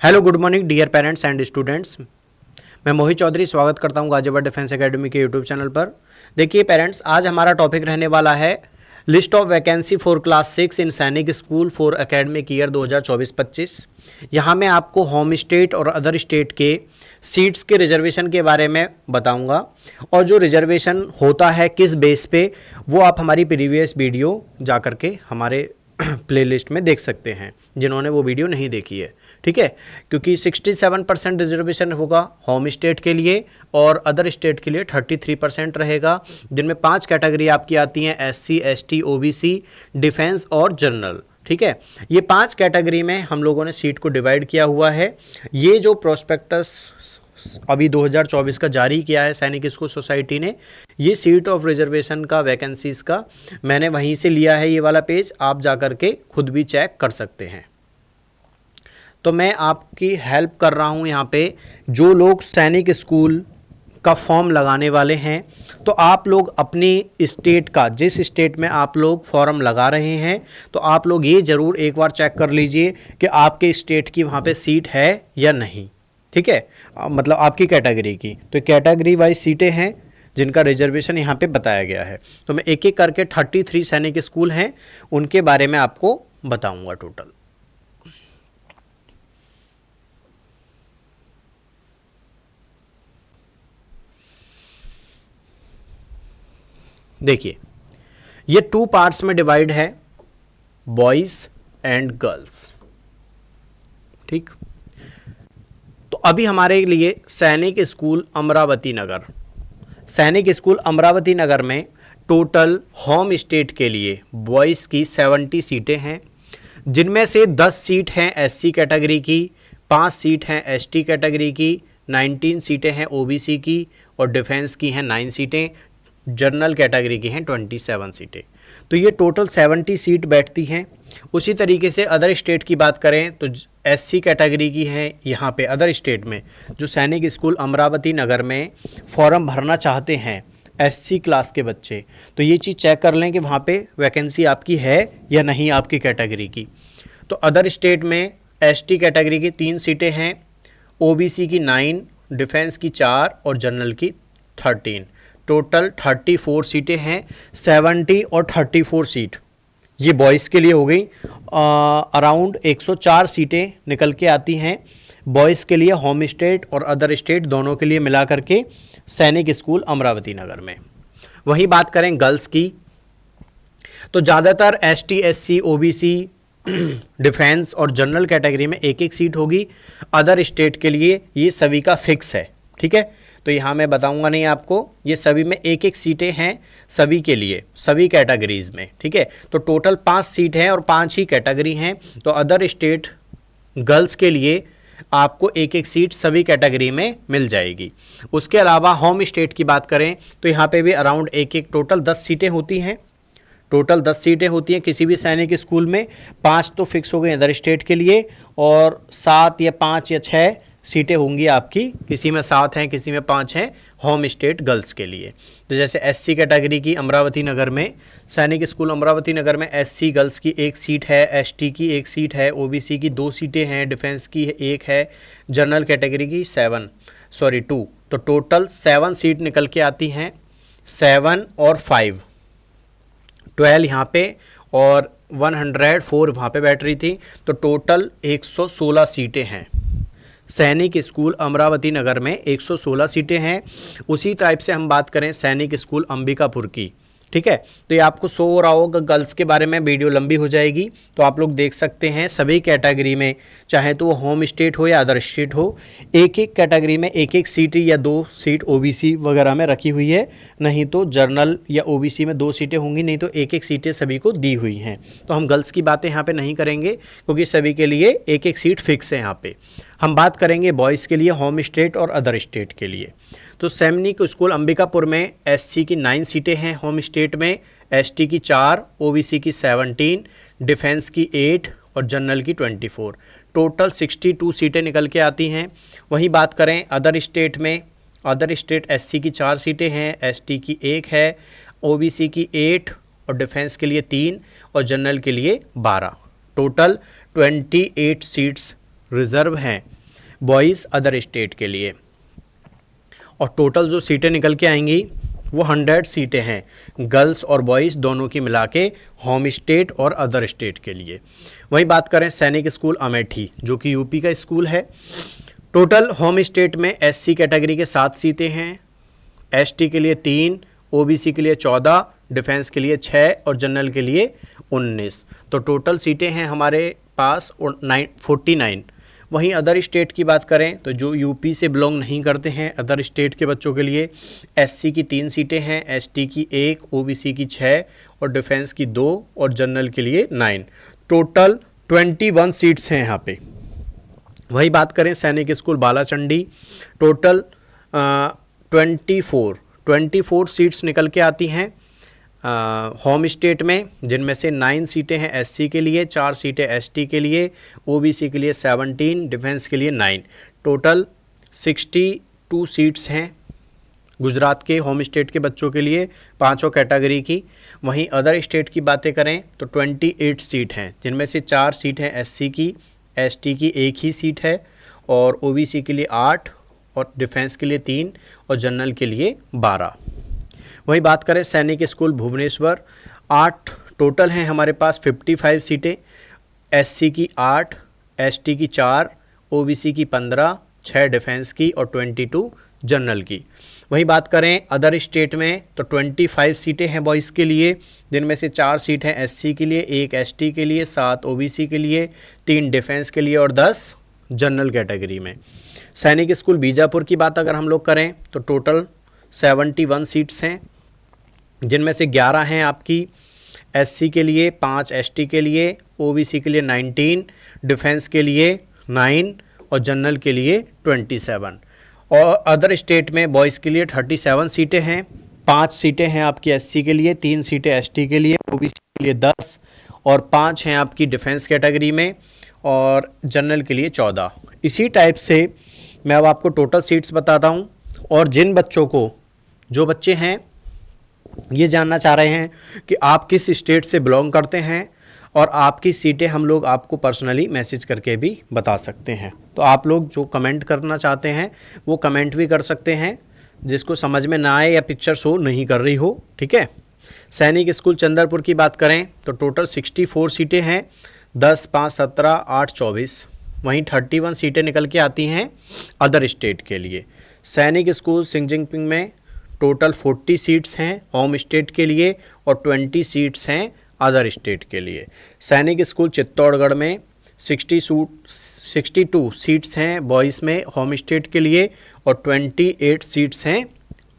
Hello, good morning dear parents and students. मैं मोहित चौधरी स्वागत करता हूं गाजियाबाद डिफेंस एकेडमी के यूट्यूब चैनल पर। देखिए पेरेंट्स, आज हमारा टॉपिक रहने वाला है list of vacancy for class 6 in Sainik school for academic year 2024-25। यहाँ मैं आपको होम स्टेट और अदर स्टेट के सीट्स के रिजर्वेशन के बारे में बताऊंगा, और जो रिजर्वेशन होता है किस बेस पे, वो आप हमारी प्रीवियस वीडियो जा कर के हमारे प्लेलिस्ट में देख सकते हैं, जिन्होंने वो वीडियो नहीं देखी है। ठीक है, क्योंकि 67% रिजर्वेशन होगा होम स्टेट के लिए और अदर स्टेट के लिए 33% रहेगा, जिनमें 5 कैटेगरी आपकी आती हैं: SC, ST, OBC, डिफेंस और जनरल। ठीक है, ये 5 कैटेगरी में हम लोगों ने सीट को डिवाइड किया हुआ है। ये जो प्रोस्पेक्टस अभी 2024 का जारी किया है सैनिक स्कूल सोसाइटी ने, ये सीट ऑफ रिजर्वेशन का, वैकेंसीज का, मैंने वहीं से लिया है। ये वाला पेज आप जा कर के खुद भी चेक कर सकते हैं। तो मैं आपकी हेल्प कर रहा हूँ यहाँ पे। जो लोग सैनिक स्कूल का फॉर्म लगाने वाले हैं, तो आप लोग अपनी स्टेट का, जिस स्टेट में आप लोग फॉर्म लगा रहे हैं, तो आप लोग ये ज़रूर एक बार चेक कर लीजिए कि आपके स्टेट की वहाँ पे सीट है या नहीं। ठीक है, मतलब आपकी कैटेगरी की। तो कैटेगरी वाइज सीटें हैं जिनका रिजर्वेशन यहाँ पे बताया गया है। तो मैं एक एक करके 33 सैनिक स्कूल हैं, उनके बारे में आपको बताऊँगा टोटल। देखिए, ये 2 पार्ट्स में डिवाइड है, बॉयज़ एंड गर्ल्स। ठीक, तो अभी हमारे लिए सैनिक स्कूल अमरावती नगर, सैनिक स्कूल अमरावती नगर में टोटल होम स्टेट के लिए बॉयज़ की 70 सीटें हैं, जिनमें से 10 सीट हैं SC कैटेगरी की, 5 सीट हैं ST कैटेगरी की, 19 सीटें हैं OBC की, और डिफेंस की हैं 9 सीटें, जनरल कैटेगरी की हैं 27 सीटें। तो ये टोटल 70 सीट बैठती हैं। उसी तरीके से अदर स्टेट की बात करें तो SC कैटेगरी की हैं यहाँ पे अदर स्टेट में, जो सैनिक स्कूल अमरावती नगर में फॉर्म भरना चाहते हैं SC क्लास के बच्चे, तो ये चीज़ चेक कर लें कि वहाँ पे वैकेंसी आपकी है या नहीं आपकी कैटेगरी की। तो अदर स्टेट में ST कैटेगरी की 3 सीटें हैं, OBC की 9, डिफेंस की 4 और जनरल की 13। टोटल 34 सीटें हैं। 70 और 34 सीट ये बॉयज़ के लिए हो गई। अराउंड 104 सीटें निकल के आती हैं बॉयज़ के लिए, होम स्टेट और अदर स्टेट दोनों के लिए मिला करके सैनिक स्कूल अमरावती नगर में। वहीं बात करें गर्ल्स की, तो ज़्यादातर ST, SC, OBC, डिफेंस और जनरल कैटेगरी में एक एक सीट होगी। अदर स्टेट के लिए ये सभी का फिक्स है। ठीक है, तो यहाँ मैं बताऊंगा नहीं आपको, ये सभी में एक एक सीटें हैं सभी के लिए, सभी कैटेगरीज़ में। ठीक है, तो टोटल 5 सीट हैं और 5 ही कैटेगरी हैं। तो अदर स्टेट गर्ल्स के लिए आपको एक एक सीट सभी कैटेगरी में मिल जाएगी। उसके अलावा होम स्टेट की बात करें तो यहाँ पे भी अराउंड एक एक टोटल 10 सीटें होती हैं। टोटल 10 सीटें होती हैं किसी भी सैनिक स्कूल में। 5 तो फिक्स हो गए अदर स्टेट के लिए, और 7 या 5 या 6 सीटें होंगी आपकी, किसी में 7 हैं किसी में 5 हैं होम स्टेट गर्ल्स के लिए। तो जैसे SC कैटेगरी की अमरावती नगर में, सैनिक स्कूल अमरावती नगर में SC गर्ल्स की 1 सीट है, ST की 1 सीट है, OBC की 2 सीटें हैं, डिफेंस की 1 है, जनरल कैटेगरी की 2। तो टोटल 7 सीट निकल के आती हैं। 7 और 5 12 यहाँ पे और 104 वहाँ पे बैठ रही थी। तो टोटल 116 सीटें हैं सैनिक स्कूल अमरावती नगर में, 116 सीटें हैं। उसी टाइप से हम बात करें सैनिक स्कूल अंबिकापुर की, ठीक है, तो ये आपको शो हो रहा होगा। गर्ल्स के बारे में वीडियो लंबी हो जाएगी, तो आप लोग देख सकते हैं सभी कैटेगरी में, चाहे तो वो होम स्टेट हो या अदर स्टेट हो, एक एक कैटेगरी में एक एक सीट या 2 सीट OBC वगैरह में रखी हुई है। नहीं तो जनरल या OBC में 2 सीटें होंगी, नहीं तो एक एक सीटें सभी को दी हुई हैं। तो हम गर्ल्स की बातें यहाँ पे नहीं करेंगे, क्योंकि सभी के लिए एक एक सीट फिक्स है। यहाँ पे हम बात करेंगे बॉयज़ के लिए, होम स्टेट और अदर स्टेट के लिए। तो सैनिक स्कूल अंबिकापुर में SC की 9 सीटें हैं होम स्टेट में, ST की 4, OBC की 17, डिफेंस की 8 और जनरल की 24। टोटल 62 सीटें निकल के आती हैं। वहीं बात करें अदर स्टेट में, अदर स्टेट SC की 4 सीटें हैं, ST की 1 है, OBC की 8 और डिफेंस के लिए 3 और जनरल के लिए 12। टोटल 28 सीट्स रिजर्व हैं बॉयज़ अदर स्टेट के लिए, और टोटल जो सीटें निकल के आएंगी वो 100 सीटें हैं गर्ल्स और बॉयज़ दोनों की मिला के होम स्टेट और अदर स्टेट के लिए। वही बात करें सैनिक स्कूल अमेठी जो कि यूपी का स्कूल है, टोटल होम स्टेट में एससी कैटेगरी के 7 सीटें हैं, एसटी के लिए 3, ओबीसी के लिए 14, डिफेंस के लिए 6 और जनरल के लिए 19। तो टोटल सीटें हैं हमारे पास 49। वहीं अदर स्टेट की बात करें तो जो यूपी से बिलोंग नहीं करते हैं अदर स्टेट के बच्चों के लिए एससी की 3 सीटें हैं, एसटी की 1, ओबीसी की 6 और डिफेंस की 2 और जनरल के लिए 9। टोटल 21 सीट्स हैं यहाँ पे। वही बात करें सैनिक स्कूल बालाचंडी, टोटल 24 सीट्स निकल के आती हैं होम स्टेट में, जिनमें से 9 सीटें हैं एससी के लिए, 4 सीटें एसटी के लिए, ओबीसी के लिए 17, डिफेंस के लिए 9। टोटल 62 सीट्स हैं गुजरात के होम स्टेट के बच्चों के लिए पांचों कैटेगरी की। वहीं अदर स्टेट की बातें करें तो 28 सीट हैं, जिनमें से 4 सीट हैं एससी की, एसटी की 1 ही सीट है और ओबीसी के लिए 8 और डिफेंस के लिए 3 और जनरल के लिए 12। वही बात करें सैनिक स्कूल भुवनेश्वर, 8 टोटल हैं हमारे पास 55 सीटें, एससी की 8, एसटी की 4, ओबीसी की 15, 6 डिफेंस की और 22 जनरल की। वही बात करें अदर स्टेट में तो 25 सीटें हैं बॉयज़ के लिए, जिनमें से 4 सीट हैं एससी के लिए, 1 एसटी के लिए, 7 ओबीसी के लिए, 3 डिफेंस के लिए और 10 जनरल कैटेगरी में। सैनिक स्कूल बीजापुर की बात अगर हम लोग करें तो टोटल 71 सीट्स हैं, जिनमें से 11 हैं आपकी एससी के लिए, 5 एसटी के लिए, ओबीसी के लिए 19, डिफेंस के लिए 9 और जनरल के लिए 27। और अदर स्टेट में बॉयज़ के लिए 37 सीटें हैं, 5 सीटें हैं आपकी एससी के लिए, 3 सीटें एसटी के लिए, ओबीसी के लिए 10 और 5 हैं आपकी डिफेंस कैटेगरी में और जनरल के लिए 14। इसी टाइप से मैं अब आपको टोटल सीट्स बताता हूँ, और जिन बच्चों को, जो बच्चे हैं ये जानना चाह रहे हैं कि आप किस स्टेट से बिलोंग करते हैं और आपकी सीटें हम लोग आपको पर्सनली मैसेज करके भी बता सकते हैं। तो आप लोग जो कमेंट करना चाहते हैं वो कमेंट भी कर सकते हैं, जिसको समझ में ना आए या पिक्चर शो नहीं कर रही हो, ठीक है। सैनिक स्कूल चंदरपुर की बात करें तो टोटल 64 सीटें हैं, 10, 5, 17, 8, 24। वहीं 31 सीटें निकल के आती हैं अदर स्टेट के लिए। सैनिक स्कूल सिंगजिंगपिंग में टोटल 40 सीट्स हैं होम स्टेट के लिए और 20 सीट्स हैं अदर स्टेट के लिए। सैनिक स्कूल चित्तौड़गढ़ में 62 सीट्स हैं बॉयज़ में होम स्टेट के लिए और 28 सीट्स हैं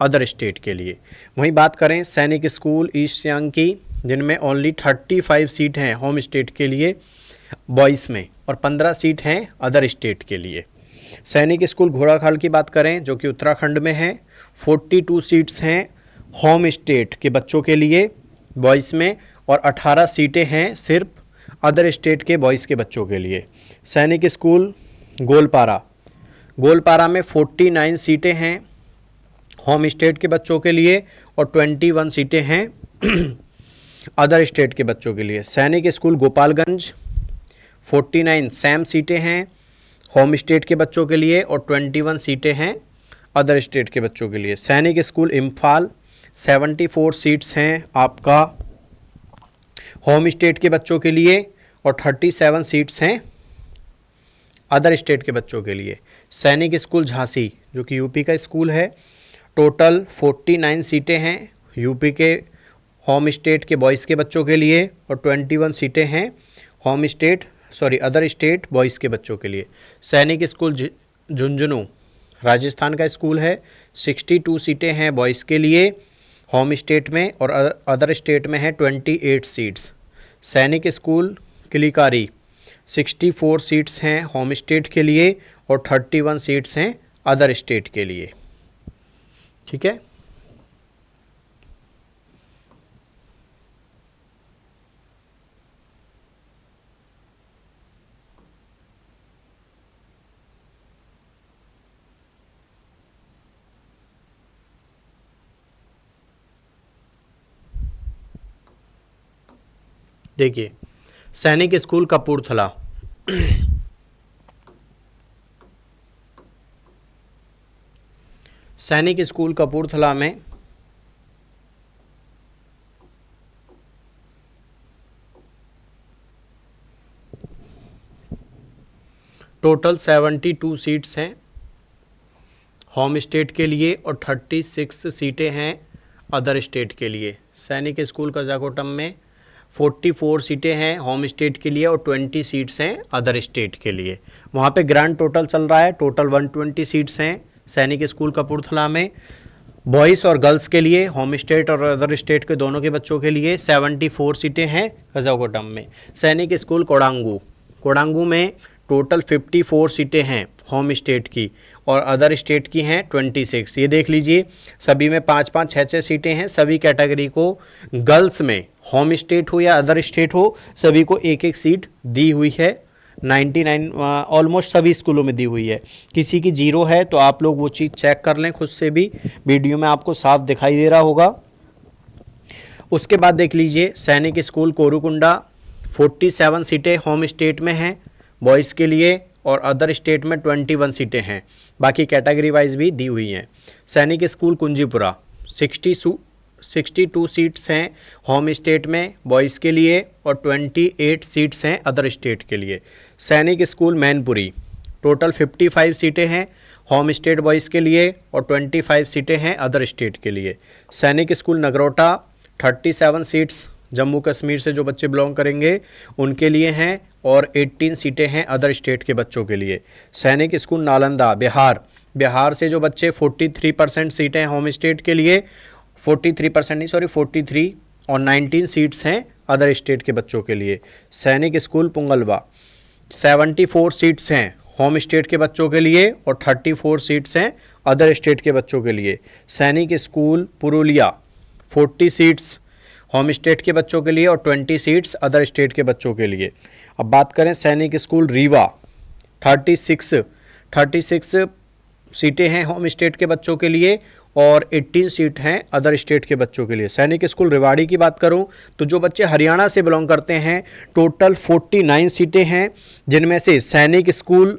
अदर स्टेट के लिए। वहीं बात करें सैनिक स्कूल ईस्ट सियांग की, जिनमें ओनली 35 सीट हैं होम स्टेट के लिए बॉयज़ में और 15 सीट हैं अदर स्टेट के लिए। सैनिक स्कूल घोड़ाखाल की बात करें जो कि उत्तराखंड में है, 42 सीट्स हैं होम स्टेट के बच्चों के लिए बॉयज़ में और 18 सीटें हैं सिर्फ अदर स्टेट के बॉयज़ के बच्चों के लिए। सैनिक स्कूल गोलपारा में 49 सीटें हैं होम स्टेट के बच्चों के लिए और 21 सीटें हैं अदर स्टेट के बच्चों के लिए। सैनिक स्कूल गोपालगंज 49 सेम सीटें हैं होम स्टेट के बच्चों के लिए और 21 सीटें हैं अदर स्टेट के बच्चों के लिए। सैनिक स्कूल इम्फाल 74 सीट्स हैं आपका होम स्टेट के बच्चों के लिए और 37 सीट्स हैं अदर स्टेट के बच्चों के लिए। सैनिक स्कूल झांसी जो कि यूपी का स्कूल है, टोटल 49 सीटें हैं यूपी के होम स्टेट के बॉयज़ के बच्चों के लिए और 21 सीटें हैं अदर स्टेट बॉयज़ के बच्चों के लिए। सैनिक स्कूल झुंझुनू राजस्थान का स्कूल है, 62 सीटें हैं बॉयज़ के लिए होम स्टेट में और अदर स्टेट में है 28 सीट्स। सैनिक स्कूल किलिकारी 64 सीट्स हैं होम स्टेट के लिए और 31 सीट्स हैं अदर स्टेट के लिए, ठीक है। देखिए सैनिक स्कूल कपूरथला, सैनिक स्कूल कपूरथला में टोटल 72 सीट्स हैं होम स्टेट के लिए और 36 सीटें हैं अदर स्टेट के लिए। सैनिक स्कूल कज़ाकोटम में 44 सीटें हैं होम स्टेट के लिए और 20 सीट्स हैं अदर स्टेट के लिए। वहाँ पे ग्रैंड टोटल चल रहा है, टोटल 120 सीट्स हैं सैनिक स्कूल कपूरथला में। बॉयज़ और गर्ल्स के लिए होम स्टेट और अदर स्टेट के दोनों के बच्चों के लिए 74 सीटें हैं कज़ाकोटम में। सैनिक स्कूल कोडांगू, कोडांगू में टोटल 54 सीटें हैं होम स्टेट की और अदर स्टेट की हैं 26। ये देख लीजिए, सभी में 5-5, 6-6 सीटें हैं। सभी कैटेगरी को गर्ल्स में होम स्टेट हो या अदर स्टेट हो, सभी को एक एक सीट दी हुई है। 99 ऑलमोस्ट सभी स्कूलों में दी हुई है। किसी की 0 है तो आप लोग वो चीज़ चेक कर लें खुद से भी, वीडियो में आपको साफ दिखाई दे रहा होगा। उसके बाद देख लीजिए सैनिक स्कूल कोरुकुंडा, 47 सीटें होम स्टेट में हैं बॉयज़ के लिए और अदर स्टेट में 21 सीटें हैं। बाकी कैटेगरी वाइज भी दी हुई हैं। सैनिक स्कूल कुंजीपुरा, 62 सीट्स हैं होम स्टेट में बॉयज़ के लिए और 28 सीट्स हैं अदर स्टेट के लिए। सैनिक स्कूल मैनपुरी, टोटल 55 सीटें हैं होम स्टेट बॉयज़ के लिए और 25 सीटें हैं अदर स्टेट के लिए। सैनिक स्कूल नगरोटा, 37 सीट्स जम्मू कश्मीर से जो बच्चे बिलोंग करेंगे उनके लिए हैं और 18 सीटें हैं अदर स्टेट के बच्चों के लिए। सैनिक स्कूल नालंदा बिहार, बिहार से जो बच्चे 43% सीटें होम स्टेट के लिए, 43% नहीं सॉरी 43 और 19 सीट्स हैं अदर स्टेट के बच्चों के लिए। सैनिक स्कूल पुंगलवा, 74 सीट्स हैं होम स्टेट के बच्चों के लिए और 34 सीट्स हैं अदर स्टेट के बच्चों के लिए। सैनिक school Purulia, 40 seats home state के बच्चों के लिए और 20 सीट्स अदर स्टेट के बच्चों के लिए। अब बात करें सैनिक स्कूल रीवा, 36 सीटें हैं होम स्टेट के बच्चों के लिए और 18 सीट हैं अदर स्टेट के बच्चों के लिए। सैनिक स्कूल रेवाड़ी की बात करूं तो जो बच्चे हरियाणा से बिलोंग करते हैं टोटल 49 सीटें हैं, जिनमें से सैनिक स्कूल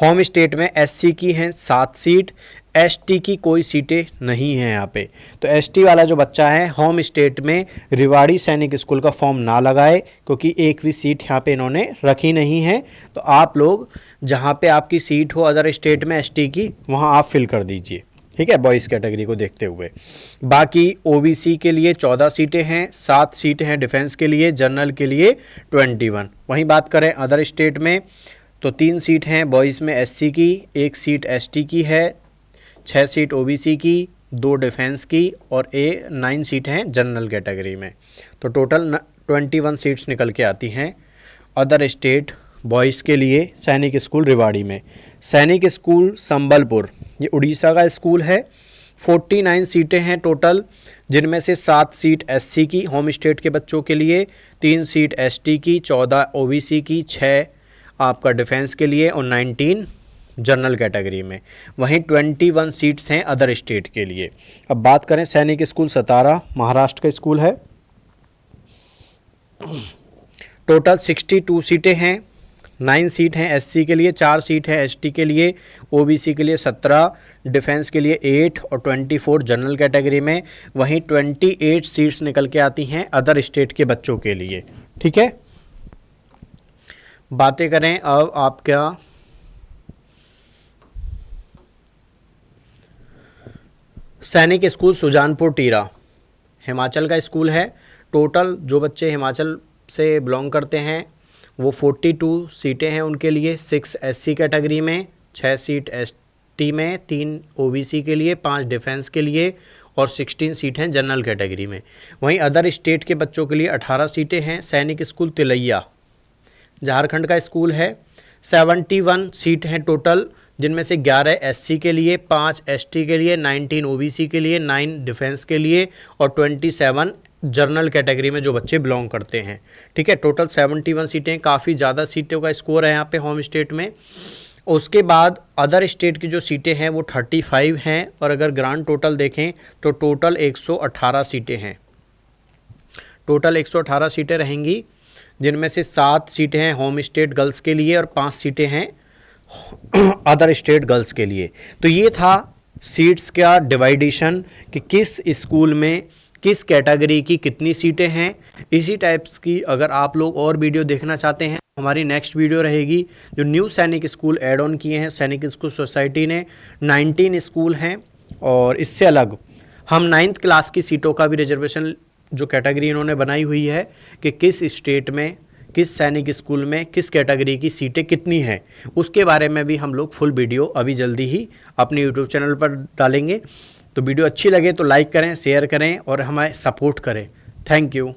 होम स्टेट में एससी की हैं 7 सीट, एसटी की कोई सीटें नहीं हैं यहाँ पे। तो एसटी वाला जो बच्चा है होम स्टेट में रेवाड़ी सैनिक स्कूल का फॉर्म ना लगाए, क्योंकि एक भी सीट यहाँ पे इन्होंने रखी नहीं है। तो आप लोग जहाँ पे आपकी सीट हो अदर स्टेट में एसटी की, वहाँ आप फिल कर दीजिए, ठीक है, बॉयज़ कैटेगरी को देखते हुए। बाकी ओबीसी के लिए 14 सीटें हैं, 7 सीटें हैं डिफेंस के लिए, जनरल के लिए 21। वहीं बात करें अदर स्टेट में तो 3 सीट हैं बॉयज़ में एससी की, 1 सीट एसटी की है, 6 सीट ओबीसी की, 2 डिफेंस की और 9 सीट हैं जनरल कैटेगरी में। तो टोटल 21 सीट्स निकल के आती हैं अदर स्टेट बॉयज़ के लिए सैनिक स्कूल रेवाड़ी में। सैनिक स्कूल संबलपुर, ये उड़ीसा का स्कूल है, 49 सीटें हैं टोटल, जिनमें से 7 सीट एससी की होम स्टेट के बच्चों के लिए, 3 सीट एसटी की, 14 ओबीसी की, 6 आपका डिफेंस के लिए और 19 जनरल कैटेगरी में। वहीं 21 सीट्स हैं अदर स्टेट के लिए। अब बात करें सैनिक स्कूल सतारा, महाराष्ट्र का स्कूल है, टोटल 62 सीटें हैं, 9 सीट हैं एससी के लिए, 4 सीट है एसटी के लिए, ओबीसी के लिए 17, डिफेंस के लिए 8 और 24 जनरल कैटेगरी में। वहीं 28 सीट्स निकल के आती हैं अदर स्टेट के बच्चों के लिए, ठीक है। बातें करें अब आपका सैनिक स्कूल सुजानपुर टीरा, हिमाचल का स्कूल है। टोटल जो बच्चे हिमाचल से बिलोंग करते हैं वो 42 सीटें हैं उनके लिए, 6 एससी कैटेगरी में, 6 सीट एसटी में, 3 ओबीसी के लिए, 5 डिफेंस के लिए और 16 सीट हैं जनरल कैटेगरी में। वहीं अदर स्टेट के बच्चों के लिए 18 सीटें हैं। सैनिक स्कूल तिलैया, झारखंड का स्कूल है, 71 सीट हैं टोटल, जिनमें से 11 एससी के लिए, 5 एसटी के लिए, 19 ओबीसी के लिए, 9 डिफेंस के लिए और 27 जनरल कैटेगरी में जो बच्चे बिलोंग करते हैं, ठीक है। टोटल 71 सीटें, काफ़ी ज़्यादा सीटों का स्कोर है यहाँ पे होम स्टेट में। उसके बाद अदर स्टेट की जो सीटें हैं वो 35 हैं और अगर ग्रांड टोटल देखें तो टोटल 118 सीटें हैं। टोटल 118 सीटें रहेंगी जिनमें से 7 सीटें हैं होम स्टेट गर्ल्स के लिए और 5 सीटें हैं अदर स्टेट गर्ल्स के लिए। तो ये था सीट्स का डिवाइडेशन कि किस स्कूल में किस कैटेगरी की कितनी सीटें हैं। इसी टाइप्स की अगर आप लोग और वीडियो देखना चाहते हैं, हमारी नेक्स्ट वीडियो रहेगी जो न्यू सैनिक स्कूल ऐड ऑन किए हैं सैनिक स्कूल सोसाइटी ने। 19 स्कूल हैं और इससे अलग हम 9th क्लास की सीटों का भी रिजर्वेशन जो कैटेगरी इन्होंने बनाई हुई है कि किस स्टेट में किस सैनिक स्कूल में किस कैटेगरी की सीटें कितनी हैं, उसके बारे में भी हम लोग फुल वीडियो अभी जल्दी ही अपने यूट्यूब चैनल पर डालेंगे। तो वीडियो अच्छी लगे तो लाइक करें, शेयर करें और हमें सपोर्ट करें। Thank you.